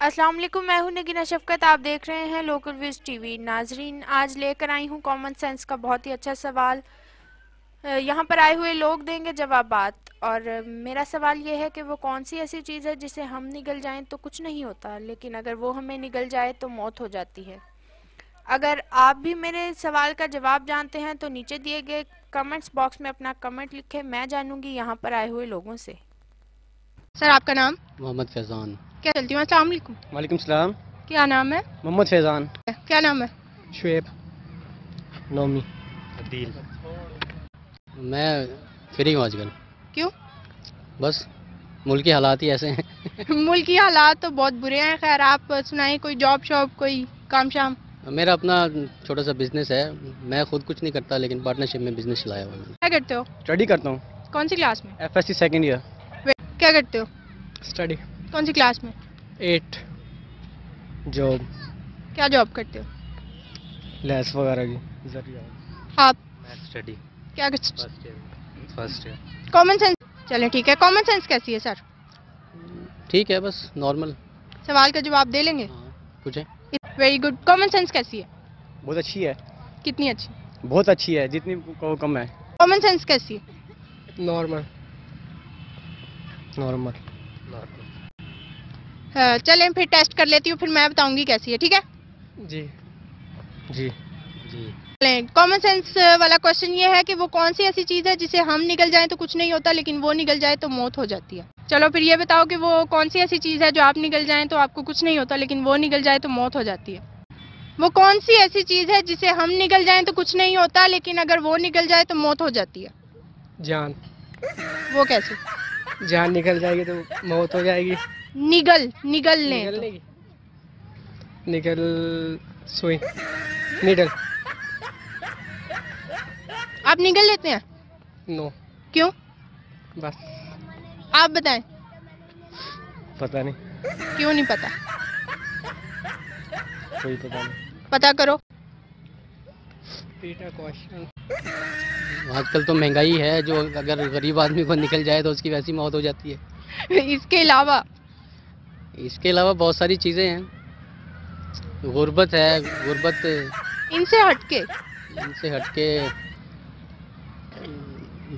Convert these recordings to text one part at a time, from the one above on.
अस्सलाम वालेकुम, मैं हूं नगीना शफकत। आप देख रहे हैं लोकल व्यूज टीवी। नाजरीन, आज लेकर आई हूं कॉमन सेंस का बहुत ही अच्छा सवाल। यहाँ पर आए हुए लोग देंगे जवाबात, और मेरा सवाल ये है कि वो कौन सी ऐसी चीज़ है जिसे हम निगल जाएं तो कुछ नहीं होता, लेकिन अगर वो हमें निगल जाए तो मौत हो जाती है। अगर आप भी मेरे सवाल का जवाब जानते हैं तो नीचे दिए गए कमेंट्स बॉक्स में अपना कमेंट लिखें। मैं जानूंगी यहाँ पर आए हुए लोगों से। सर, आपका नाम? मोहम्मद फैज़ान। क्या चलती हूँ। अस्सलाम वालेकुम। वालेकुम सलाम। क्या नाम है? मोहम्मद फैज़ान। क्या नाम है? शुएब। नोमी। अदील। मैं फ्री हूँ आजकल। क्यों? बस मुल्की हालात ही ऐसे हैं। मुल्क की हालात तो बहुत बुरे हैं। खैर, आप सुनाएं, कोई जॉब शॉप, कोई काम शाम? मेरा अपना छोटा सा बिजनेस है। मैं खुद कुछ नहीं करता, लेकिन पार्टनरशिप में बिजनेस चलाया हुआ है। क्या करते हो? स्टडी करता हूँ। कौन सी क्लास में? FSC second year. क्या करते हो? स्टडी। कौन सी क्लास में? 8। जॉब। क्या जॉब करते हो? लैस वगैरह की जरिए। आप? स्टडी क्या? First year. Common sense. चलें, ठीक है। कॉमन सेंस कैसी है सर? ठीक है, बस नॉर्मल। सवाल का जवाब दे लेंगे? पूछे। Very good. कॉमन सेंस कैसी है? बहुत अच्छी है। कितनी अच्छी? बहुत अच्छी है, जितनी को कम है। कॉमन सेंस कैसी है? नॉर्मल। नॉर्मल। चलें, फिर टेस्ट कर लेती हूँ, फिर मैं बताऊंगी कैसी है, ठीक है? जी जी जी। कॉमन सेंस वाला क्वेश्चन ये है कि वो कौन सी ऐसी चीज़ है जिसे हम निगल जाएं तो कुछ नहीं होता, लेकिन वो निगल जाए तो मौत हो जाती है। चलो फिर ये बताओ कि वो कौन सी ऐसी चीज़ है जो आप निगल जाएं तो आपको कुछ नहीं होता, लेकिन वो निगल जाए तो मौत हो जाती है। वो कौन सी ऐसी चीज़ है जिसे हम निगल जाएं तो कुछ नहीं होता, लेकिन अगर वो निगल जाए तो मौत हो जाती है। जान। वो कैसे? जान निकल जाएगी तो मौत हो जाएगी। निगलने तो। निकल। सुई। निडल। आप निगल लेते हैं? नो। क्यों? बस। आप बताएं। पता नहीं। क्यों नहीं पता? कोई पता नहीं। पता करो। क्वेश्चन। आजकल तो महंगाई है, जो अगर गरीब आदमी को निकल जाए तो उसकी वैसी मौत हो जाती है। इसके अलावा? इसके अलावा बहुत सारी चीज़ें हैं। गुर्बत है, गुर्बत। इनसे हटके? इनसे हटके।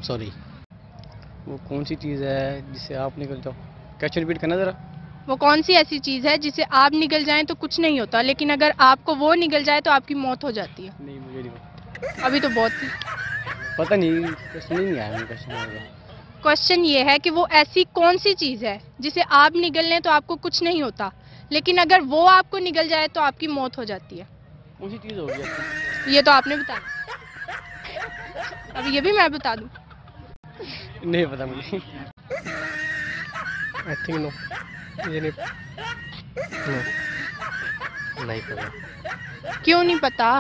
सॉरी। वो कौन सी चीज़ है जिससे आप निकल जाओ? क्वेश्चन रिपीट करना ज़रा। वो कौन सी ऐसी चीज़ है जिसे आप निगल जाएं तो कुछ नहीं होता, लेकिन अगर आपको वो निगल जाए तो आपकी मौत हो जाती है? नहीं, मुझे नहीं पता। अभी तो बहुत थी। पता नहीं, क्वेश्चन ही नहीं आया मुझे। क्वेश्चन क्वेश्चन ये है कि वो ऐसी कौन सी चीज़ है जिसे आप निगल लें तो आपको कुछ नहीं होता, लेकिन अगर वो आपको निगल जाए तो आपकी मौत हो जाती है। कौन सी चीज़ होगी? ये तो आपने बताया। अब ये भी मैं बता दूं? नहीं पता मुझे। I think no. मुझे नहीं। नो। नहीं पता। क्यों नहीं पता?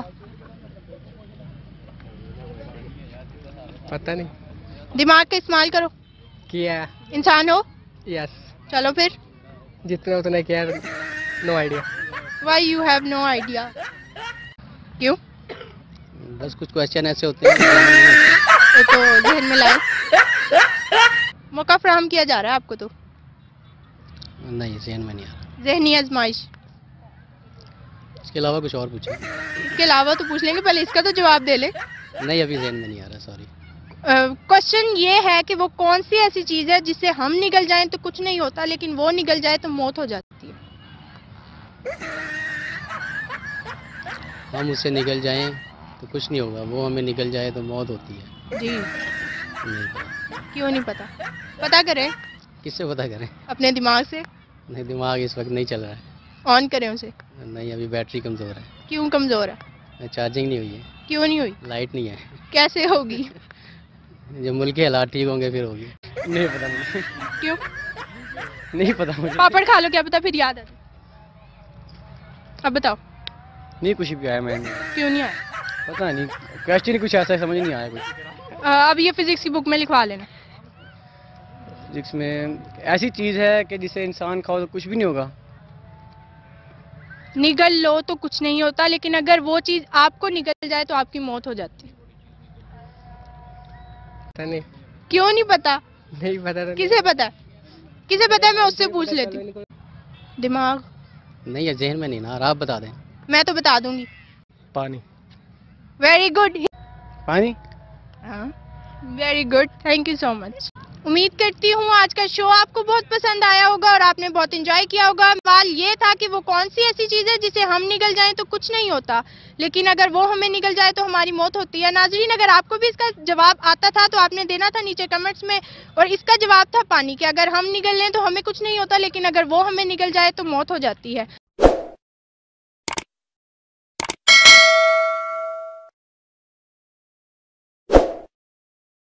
पता नहीं। दिमाग का इस्तेमाल करो। किया। इंसान हो? यस। चलो फिर। जितना उतना किया। No idea. Why you have no idea? क्यों? बस कुछ क्वेश्चन ऐसे होते हैं। ये तो जहन में लाए। मौका फराहम किया जा रहा है आपको तो। नहीं, ज़हन में नहीं आ रहा। जहनी आजमाइश। इसके अलावा कुछ और पूछे। इसके अलावा तो पूछ लेंगे, पहले इसका तो जवाब दे ले। नहीं, अभी ज़हन में नहीं आ रहा, सॉरी। क्वेश्चन ये है कि वो कौन सी ऐसी चीज़ है जिससे हम निगल जाएं तो कुछ नहीं होता, लेकिन वो निगल जाए तो मौत हो जाती है। हम उससे निकल जाएं तो कुछ नहीं होगा, वो हमें निकल जाए तो मौत होती है। जी। नहीं पता। क्यों नहीं पता? पता करें। किससे पता करें? अपने दिमाग से। नहीं, दिमाग इस वक्त नहीं चल रहा है। ऑन करें उसे। नहीं, अभी बैटरी कमज़ोर है। क्यों कमज़ोर है? चार्जिंग नहीं हुई है। क्यों नहीं हुई? लाइट नहीं है। कैसे होगी? जब मुल्क के हालात ठीक होंगे फिर होगी। नहीं पता मुझे। क्यों? नहीं पता मुझे। पापड़ खा लो, क्या पता फिर याद आ जाए। अब बताओ। नहीं, कुछ भी आया मैंने। क्यों नहीं आया? पता नहीं, क्वेश्चन कुछ ऐसा समझ नहीं आया कुछ। अब ये फिजिक्स की बुक में लिखवा लेना। फिजिक्स में ऐसी चीज़ है कि जिसे इंसान खाओ तो कुछ भी नहीं होगा। निगल लो तो कुछ नहीं होता, लेकिन अगर वो चीज़ आपको निगल जाए तो आपकी मौत हो जाती है। पता नहीं। क्यों नहीं पता? नहीं पता तो किसे पता है? किसे पता है? मैं उससे पूछ लेती हूँ। दिमाग। नहीं है, जहन में नहीं ना, आप बता दें। मैं तो बता दूंगी। पानी। Very good. पानी। हाँ, very good, thank you so much. उम्मीद करती हूँ आज का शो आपको बहुत पसंद आया होगा और आपने बहुत एंजॉय किया होगा। सवाल ये था कि वो कौन सी ऐसी चीज़ है जिसे हम निगल जाएं तो कुछ नहीं होता, लेकिन अगर वो हमें निगल जाए तो हमारी मौत होती है। नाजरीन, अगर आपको भी इसका जवाब आता था तो आपने देना था नीचे कमेंट्स में, और इसका जवाब था पानी, कि अगर हम निगल लें तो हमें कुछ नहीं होता, लेकिन अगर वो हमें निगल जाए तो मौत हो जाती है।